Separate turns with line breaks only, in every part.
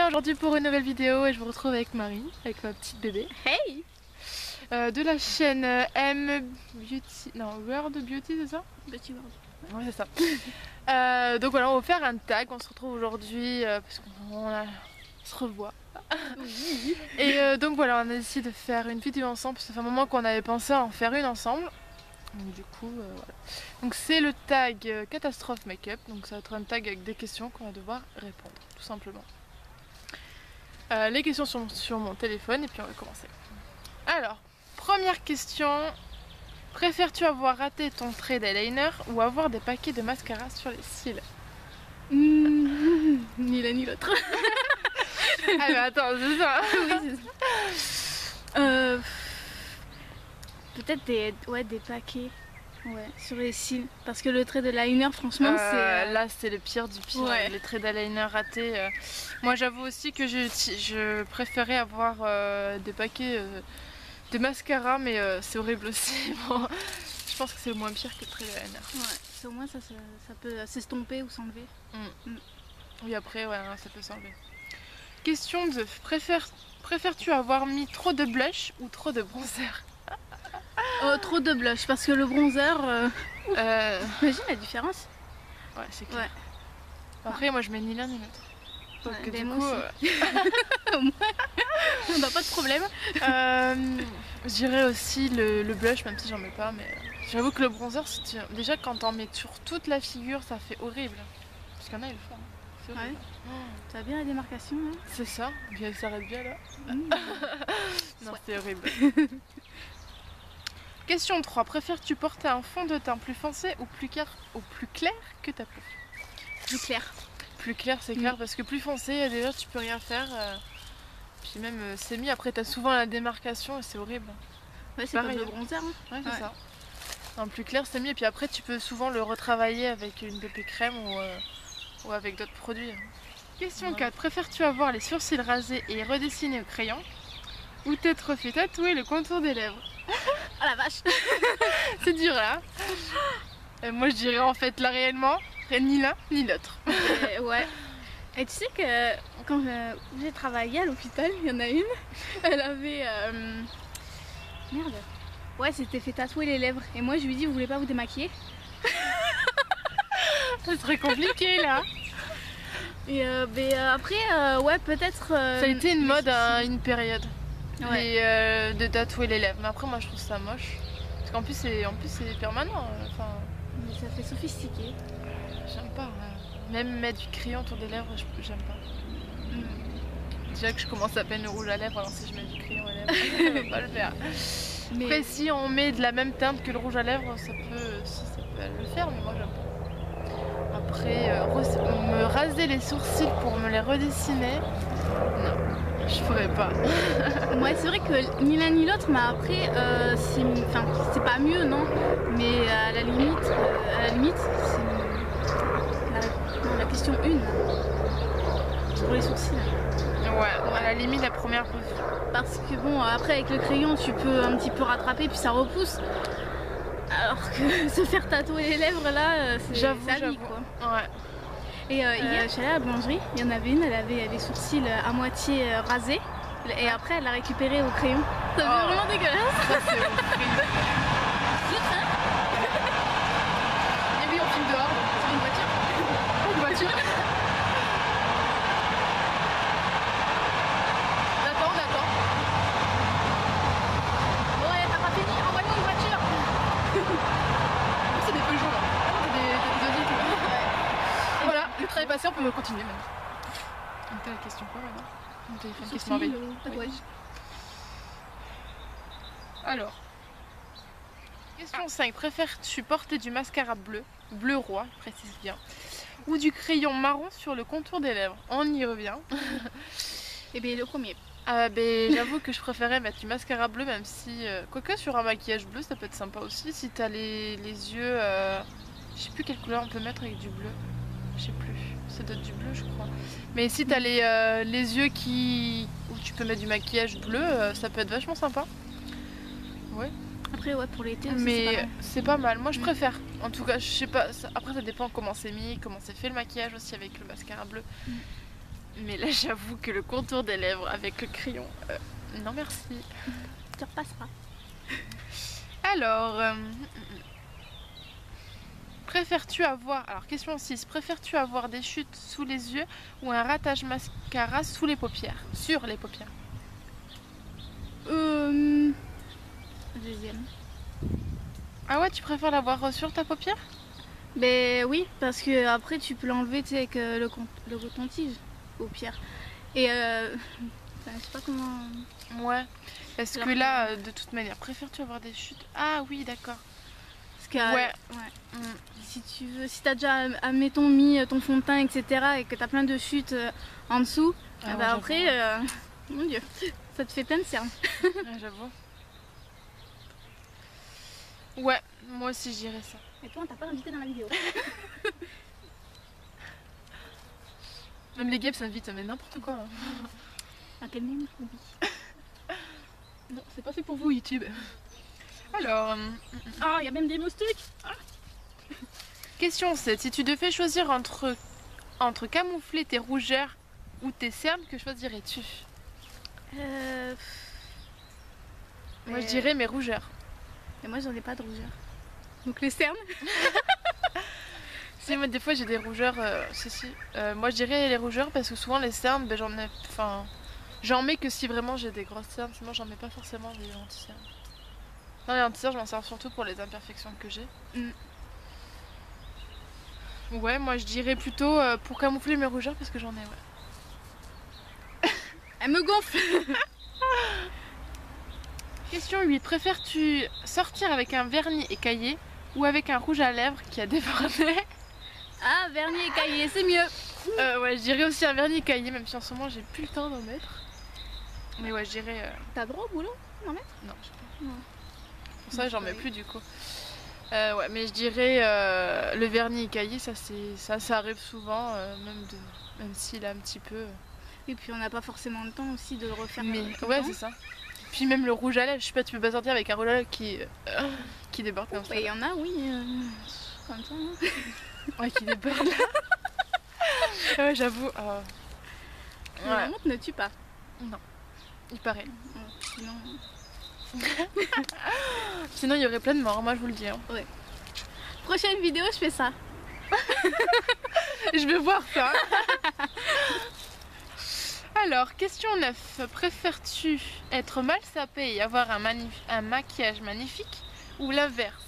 Julien aujourd'hui pour une nouvelle vidéo et je vous retrouve avec Marie, avec ma petite bébé.
Hey,
de la chaîne M Beauty, non World Beauty, c'est ça?
Beauty World.
Ouais, c'est ça. Donc voilà, on va faire un tag, on se retrouve aujourd'hui parce qu'on se revoit.
Oui.
Et donc voilà, on a décidé de faire une vidéo ensemble, parce que ça fait un moment qu'on avait pensé à en faire une ensemble. Donc du coup, voilà. Donc c'est le tag catastrophe make-up, donc ça va être un tag avec des questions qu'on va devoir répondre, tout simplement. Les questions sont sur mon téléphone et puis on va commencer. Alors, première question. Préfères-tu avoir raté ton trait d'eyeliner ou avoir des paquets de mascara sur les cils?
Ni l'un ni l'autre.
Ah mais attends, c'est ça.
Oui, c'est ça. Peut-être des paquets sur les cils. Parce que le trait de liner, franchement, c'est...
Là, c'est le pire du pire.
Ouais.
Les traits d'eyeliner ratés. Moi, j'avoue aussi que je préférais avoir des paquets de mascara, mais c'est horrible aussi. Bon, je pense que c'est le moins pire que le trait d'eyeliner.
Ouais, au moins ça peut s'estomper ou s'enlever.
Oui, après, ouais, ça peut s'enlever. Question 2. Préfères-tu avoir mis trop de blush ou trop de bronzer?
Trop de blush, parce que le bronzer... Imagine la différence.
Ouais, c'est clair.
Ouais.
Après, moi, je mets ni l'un ni l'autre. Donc,
Ouais,
du
moi
coup,
aussi. On n'a pas de problème.
je dirais aussi le blush, même si j'en mets pas, mais j'avoue que le bronzer, déjà quand t'en mets sur toute la figure, ça fait horrible. Parce qu'il y en a, ils le font. Hein. C'est horrible.
Ouais. Ça a bien la démarcation. Hein.
C'est ça, bien, elle s'arrête bien là. Non,
Ouais.
c'est horrible. Question 3. Préfères-tu porter un fond de teint plus foncé ou plus clair que ta peau?
Plus clair.
Plus clair, c'est clair, parce que plus foncé, déjà tu peux rien faire. Puis même semi, après t'as souvent la démarcation et c'est horrible.
Ouais, c'est comme le bronzer. Hein.
Ouais, c'est ça. Un plus clair, semi, et puis après tu peux souvent le retravailler avec une BB crème ou avec d'autres produits. Question 4. Préfères-tu avoir les sourcils rasés et redessinés au crayon ou t'être fait tatouer le contour des lèvres?
Oh la vache.
C'est dur là. Moi je dirais en fait là réellement, ni l'un ni l'autre.
Ouais. Et tu sais que quand j'ai travaillé à l'hôpital, il y en a une, elle avait... Merde. Ouais, c'était fait tatouer les lèvres. Et moi je lui ai dit, vous voulez pas vous démaquiller?
Ça serait compliqué là.
Et après, ouais, peut-être...
Ça a été une mode à une période.
Ouais.
De tatouer les lèvres. Mais après moi je trouve ça moche. Parce qu'en plus c'est permanent. Enfin,
Mais ça fait sophistiqué.
j'aime pas. Même mettre du crayon autour des lèvres, j'aime pas. Déjà que je commence à peine le rouge à lèvres, alors si je mets du crayon à lèvres, je vais pas le faire.
Mais...
Après si on met de la même teinte que le rouge à lèvres, ça peut le faire, mais moi j'aime pas. Après, me raser les sourcils pour me les redessiner, non, je pourrais pas.
Ouais, c'est vrai que ni l'un ni l'autre, mais après, c'est pas mieux, non. Mais à la limite, c'est la question 1 pour les sourcils.
Ouais, à la limite la première pose.
Parce que bon, après avec le crayon, tu peux un petit peu rattraper puis ça repousse. Alors que se faire tatouer les lèvres là, c'est à vie, quoi.
Ouais.
Et hier, j'allais à la boulangerie, il y en avait une, elle avait les sourcils à moitié rasés. Et après, elle l'a récupéré au crayon. Ça fait vraiment dégueulasse.
Ça, c'est horrible. Et oui, on filme dehors, sur une voiture. Une voiture. On attend.
Ouais, t'as pas fini, envoie-nous une voiture.
C'est des Peugeot là. C'est des Audi tout là. Voilà, le train est passé, on peut continuer maintenant. Donc t'as la question quoi maintenant? Mon téléphone qui se merveille.
Tatouage.
Alors, question 5. Préfères-tu porter du mascara bleu roi, précise bien, ou du crayon marron sur le contour des lèvres? On y revient.
Et bien le premier.
J'avoue que je préférais mettre du mascara bleu, même si, quoique sur un maquillage bleu ça peut être sympa aussi. Si t'as les yeux, je sais plus quelle couleur on peut mettre avec du bleu. Je sais plus, ça doit être du bleu je crois. Mais si t'as les yeux où tu peux mettre du maquillage bleu, ça peut être vachement sympa. Ouais.
Après ouais, pour l'été aussi,
mais c'est pas mal. Moi je préfère. En tout cas, je sais pas. Après ça dépend comment c'est mis, comment c'est fait le maquillage aussi avec le mascara bleu. Mais là j'avoue que le contour des lèvres avec le crayon, non merci.
Tu repasseras.
Alors, préfères-tu avoir, alors question 6, préfères-tu avoir des chutes sous les yeux ou un ratage mascara sous les paupières, sur les paupières?
Deuxième.
Ah ouais, tu préfères l'avoir sur ta paupière?
Ben oui, parce que après tu peux l'enlever tu sais, avec le coton-tige, au pire. Et enfin, je sais pas comment.
Ouais, parce que
Alors,
là, de toute manière, préfères-tu avoir des chutes? Ah oui, d'accord.
Parce que,
Ouais.
Si tu veux, si t'as déjà, admettons, mis ton fond de teint, etc., et que t'as plein de chutes en dessous,
Ah ouais,
bah après, mon dieu, ça te fait plein de cernes.
Ouais, j'avoue. Ouais, moi aussi je dirais ça.
Et toi, on t'a pas invité dans la vidéo.
Même les guêpes s'invitent, mais n'importe quoi. Hein.
À quel nom? Oui.
Non, c'est pas fait pour vous YouTube. Alors,
Oh, il y a même des moustiques.
question 7. Si tu devais choisir entre camoufler tes rougeurs ou tes cernes, que choisirais-tu? Moi je dirais mes rougeurs.
Mais moi, j'en ai pas de rougeur. Donc les cernes.
Si, moi des fois j'ai des rougeurs, moi je dirais les rougeurs parce que souvent les cernes, ben, j'en mets que si vraiment j'ai des grosses cernes, sinon j'en mets pas forcément des anti-cernes. Non, les anti-cernes je m'en sers surtout pour les imperfections que j'ai. Ouais, moi je dirais plutôt pour camoufler mes rougeurs parce que j'en ai, ouais.
Elle me gonfle.
Question 8. Préfères-tu sortir avec un vernis écaillé ou avec un rouge à lèvres qui a débordé?
Ah, vernis écaillé, c'est mieux.
Ouais, je dirais aussi un vernis écaillé, même si en ce moment j'ai plus le temps d'en mettre. Mais ouais, je dirais.
T'as droit au boulot d'en mettre?
Non, je sais pas.
Non.
Pour ça, j'en mets plus du coup. Ouais, mais je dirais le vernis écaillé, ça arrive souvent, même s'il a un petit peu.
Et puis on n'a pas forcément le temps aussi de le refaire.
Mais
tout le
ouais,
temps.
c'est ça. Puis même le rouge à lèvres, je sais pas, tu peux pas sortir avec un rouge à lèvres qui déborde comme ça.
Il y en a, oui, comme ça. Hein.
Ouais, qui déborde. Ouais, j'avoue.
Mais la montre ne tue pas.
Non, il paraît.
Sinon,
Sinon, il y aurait plein de morts, moi je vous le dis. Hein.
ouais. Prochaine vidéo, je fais ça.
Je vais voir ça. Alors, question 9. Préfères-tu être mal sapée et avoir un maquillage magnifique ou l'inverse?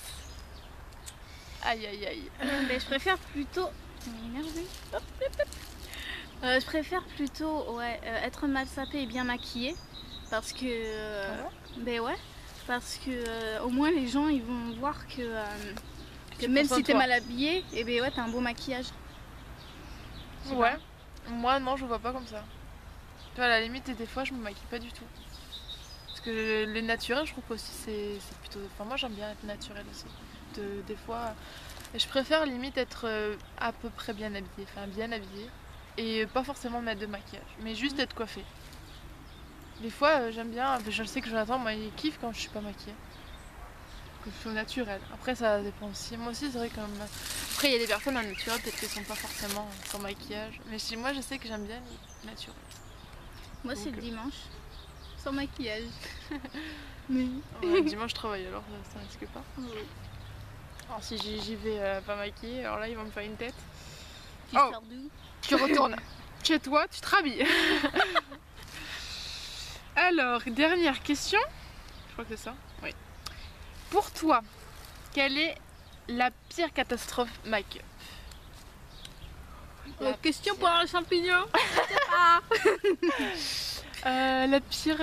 Aïe aïe aïe.
Mais je préfère plutôt. Je préfère plutôt être mal sapée et bien maquillée. Parce que. Ben ouais. Parce que au moins les gens ils vont voir que même si t'es mal habillée, et ben ouais, t'as un beau maquillage.
Ouais. Moi non, je vois pas comme ça. Tu vois, à la limite, des fois je me maquille pas du tout. Parce que les naturels, je trouve aussi c'est plutôt. Enfin, moi j'aime bien être naturelle aussi. Des fois. Et je préfère limite être à peu près bien habillée. Enfin, bien habillée. Et pas forcément mettre de maquillage. Mais juste être coiffée. Des fois, j'aime bien. Je sais que Jonathan, moi, il kiffe quand je suis pas maquillée. Que je suis au naturel. Après, ça dépend aussi. Moi aussi, c'est vrai que. Après, il y a des personnes en naturel, peut-être qu'elles sont pas forcément sans maquillage. Mais moi, je sais que j'aime bien le naturel.
Moi, c'est le dimanche. Sans maquillage.
Oui. Ouais, dimanche, je travaille, alors ça risque pas.
Oui.
Alors, si j'y vais pas maquillée, alors là, ils vont me faire une tête.
Tu sors d'où?
Tu retournes chez toi, tu te rhabilles. Alors, dernière question. Je crois que c'est ça. Oui. Pour toi, quelle est la pire catastrophe make-up?
Question pour un champignon.
La pire.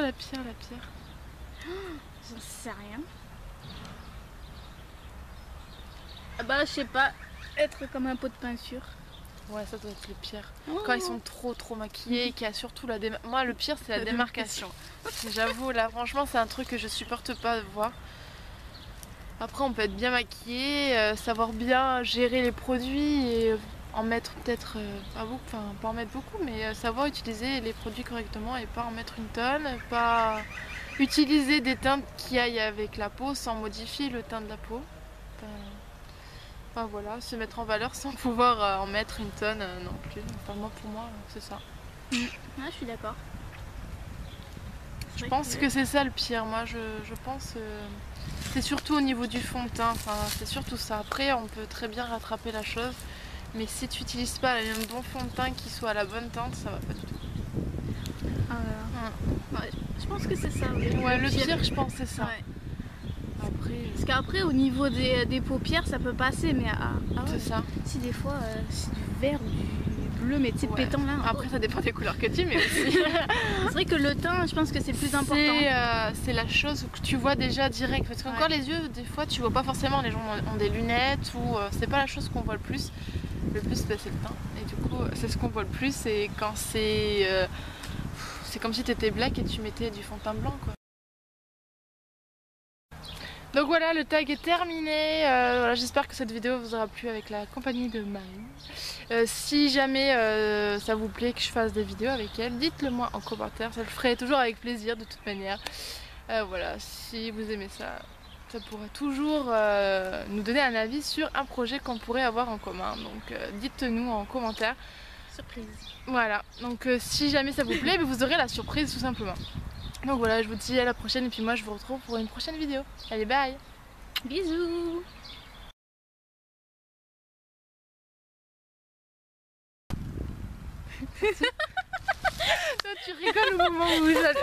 J'en sais rien. Ah bah, je sais pas. Être comme un pot de peinture.
Ouais, ça doit être le pire. Quand ils sont trop maquillés et qu'il y a surtout la démarcation. Moi, le pire, c'est la démarcation. J'avoue, là, franchement, c'est un truc que je supporte pas de voir. Après, on peut être bien maquillé, savoir bien gérer les produits et en mettre peut-être pas en mettre beaucoup, mais savoir utiliser les produits correctement et pas en mettre une tonne, pas utiliser des teintes qui aillent avec la peau sans modifier le teint de la peau. Enfin voilà, se mettre en valeur sans pouvoir en mettre une tonne non plus. Enfin moi pour moi c'est ça.
Ouais, je suis d'accord.
Je pense que c'est ça le pire. Moi, je pense c'est surtout au niveau du fond de teint. Enfin, c'est surtout ça. Après, on peut très bien rattraper la chose. Mais si tu n'utilises pas le bon fond de teint qui soit à la bonne teinte, ça va pas du tout.
Ouais, je pense que c'est ça.
Ouais, le pire, je pense, c'est ça.
Ouais.
Après,
parce qu'après, au niveau des paupières, ça peut passer, mais
c'est ça.
si des fois c'est du vert ou du bleu, mais tu sais, pétant là.
Après, ça dépend des couleurs que tu mets aussi.
C'est vrai que le teint, je pense que c'est le plus important.
C'est la chose que tu vois déjà direct. Parce qu'encore les yeux, des fois, tu vois pas forcément. Les gens ont des lunettes ou c'est pas la chose qu'on voit le plus. Le plus, c'est le teint. Et du coup, c'est ce qu'on voit le plus. Et quand c'est comme si tu étais black et tu mettais du fond de teint blanc, quoi. Donc voilà, le tag est terminé. Voilà, j'espère que cette vidéo vous aura plu avec la compagnie de Marine. Si jamais ça vous plaît que je fasse des vidéos avec elle, dites-le moi en commentaire. Ça le ferait toujours avec plaisir de toute manière. Voilà, si vous aimez ça, ça pourra toujours nous donner un avis sur un projet qu'on pourrait avoir en commun. Donc dites-nous en commentaire.
Surprise.
Voilà, donc si jamais ça vous plaît, vous aurez la surprise tout simplement. Donc voilà, je vous dis à la prochaine et puis moi je vous retrouve pour une prochaine vidéo. Allez, bye!
Bisous.
Toi, tu rigoles au moment où j'allais...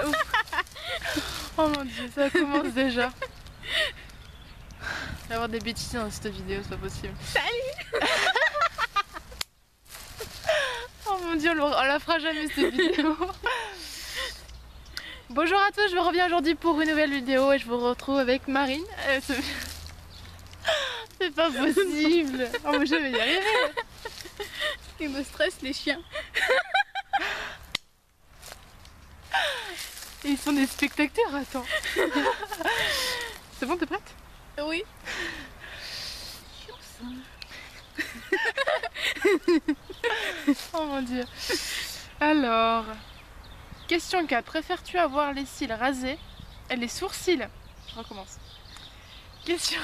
Oh mon dieu, ça commence déjà. Il va y avoir des bêtises dans cette vidéo, c'est pas possible.
Salut.
Oh mon dieu, on la fera jamais cette vidéo. Bonjour à tous, je vous reviens aujourd'hui pour une nouvelle vidéo et je vous retrouve avec Marine. C'est pas possible. Oh mais je vais y arriver.
Ils me stressent les chiens.
Et ils sont des spectateurs, attends. C'est bon, t'es prête?
Oui.
Oh mon dieu. Alors, question 4. Préfères-tu avoir les cils rasés et les sourcils? Je recommence. Question